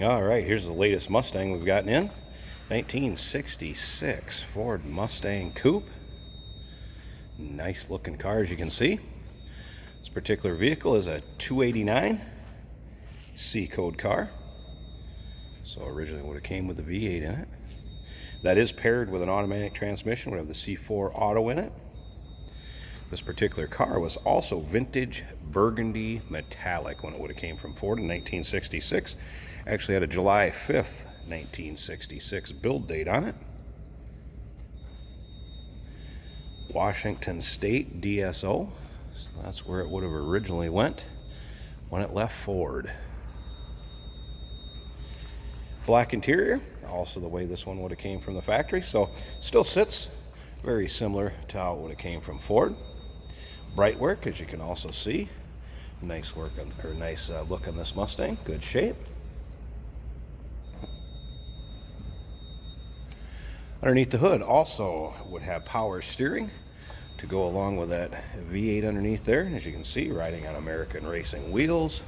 All right, here's the latest Mustang we've gotten in. 1966 Ford Mustang Coupe. Nice looking car, as you can see. This particular vehicle is a 289 C code car. So originally would have came with the V8 in it. That is paired with an automatic transmission. We have the C4 Auto in it. This particular car was also vintage burgundy metallic when it would have came from Ford in 1966. Actually had a July 5th, 1966 build date on it. Washington State DSO. So that's where it would have originally went when it left Ford. Black interior, also the way this one would have came from the factory. So still sits very similar to how it would have came from Ford. Bright work, as you can also see. Nice work on, or nice look on this Mustang. Good shape. Underneath the hood also would have power steering to go along with that V8 underneath there. And as you can see, riding on American racing wheels.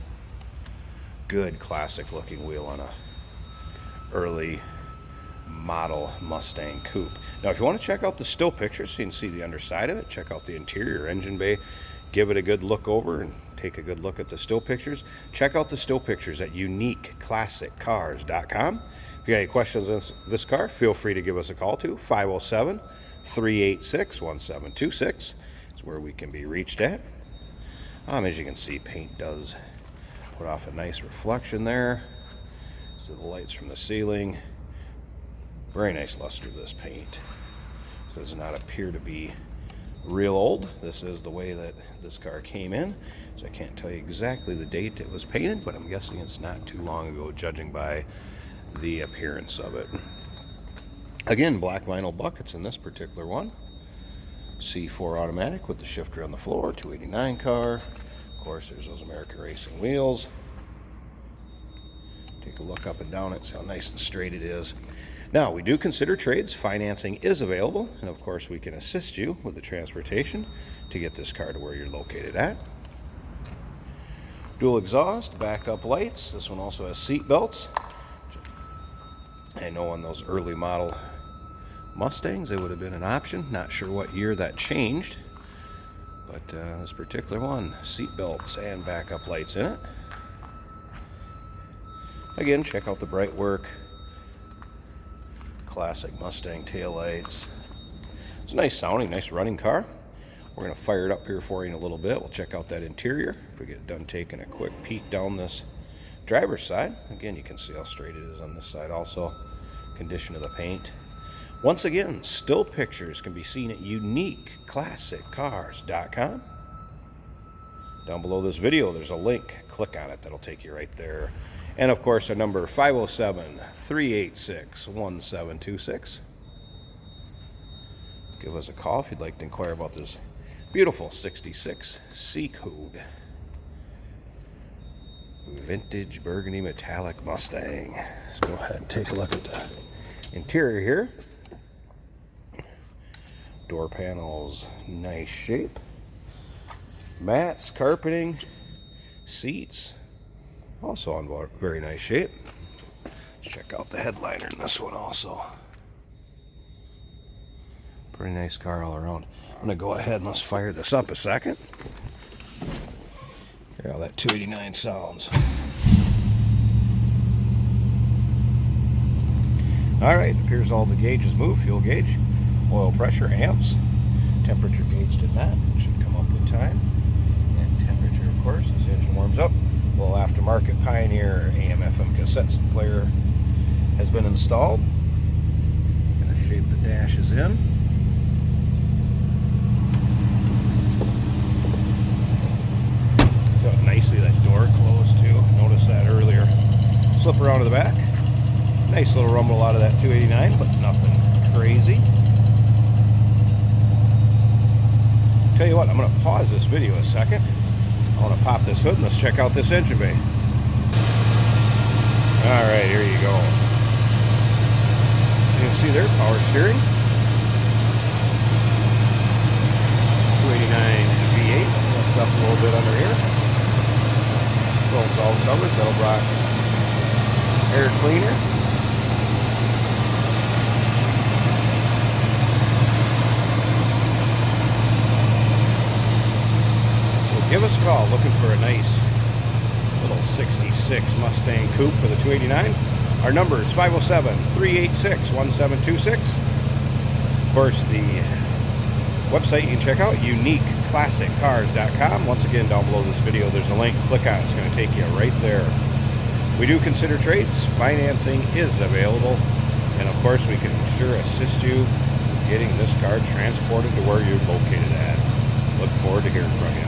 Good classic looking wheel on a early model Mustang Coupe. Now if you want to check out the still pictures so you can see the underside of it, check out the interior engine bay, give it a good look over and take a good look at the still pictures. Check out the still pictures at uniqueclassiccars.com. If you got any questions on this car, feel free to give us a call to 507-386-1726. It's where we can be reached at. As you can see, paint does put off a nice reflection there. So the lights from the ceiling. Very nice luster of this paint. So does not appear to be real old. This is the way that this car came in. So I can't tell you exactly the date it was painted, but I'm guessing it's not too long ago, judging by the appearance of it. Again, black vinyl buckets in this particular one. C4 automatic with the shifter on the floor, 289 car. Of course, there's those American racing wheels. Take a look up and down it, see how nice and straight it is. Now, we do consider trades. Financing is available, and of course we can assist you with the transportation to get this car to where you're located at. Dual exhaust, backup lights. This one also has seat belts. I know on those early model Mustangs they would have been an option. Not sure what year that changed, but this particular one, seat belts and backup lights in it. Again, check out the bright work. Classic Mustang taillights. It's a nice sounding, nice running car. We're going to fire it up here for you in a little bit. We'll check out that interior. If we get done taking a quick peek down this driver's side. Again, you can see how straight it is on this side also. Condition of the paint. Once again, still pictures can be seen at uniqueclassiccars.com. Down below this video, there's a link. Click on it. That'll take you right there. And of course, our number 507-386-1726. Give us a call if you'd like to inquire about this beautiful 66 C code vintage burgundy metallic Mustang. Let's go ahead and take a look at the interior here. Door panels, nice shape. Mats, carpeting, seats. Also in very nice shape. Let's check out the headliner in this one also. Pretty nice car all around. I'm going to go ahead and let's fire this up a second. Hear how that 289 sounds. Alright, appears all the gauges move. Fuel gauge, oil pressure, amps. Temperature gauge did not. It should come up in time. And temperature, of course, as the engine warms up. Little aftermarket Pioneer AM/FM cassette player has been installed. Going to shape the dashes in. Got nicely that door closed too. Noticed that earlier. Slip around to the back. Nice little rumble out of that 289, but nothing crazy. Tell you what, I'm going to pause this video a second. I want to pop this hood and let's check out this engine bay. Alright, here you go. You can see there, power steering. 289 V8. Lift up a little bit under here. Chrome valve covers, that'll block air cleaner. So give us a call looking for a nice little 66 Mustang Coupe with a 289. Our number is 507-386-1726. Of course, the website you can check out, uniqueclassiccars.com. Once again, down below this video, there's a link. Click on it. It's going to take you right there. We do consider trades. Financing is available. And, of course, we can sure assist you in getting this car transported to where you're located at. Look forward to hearing from you.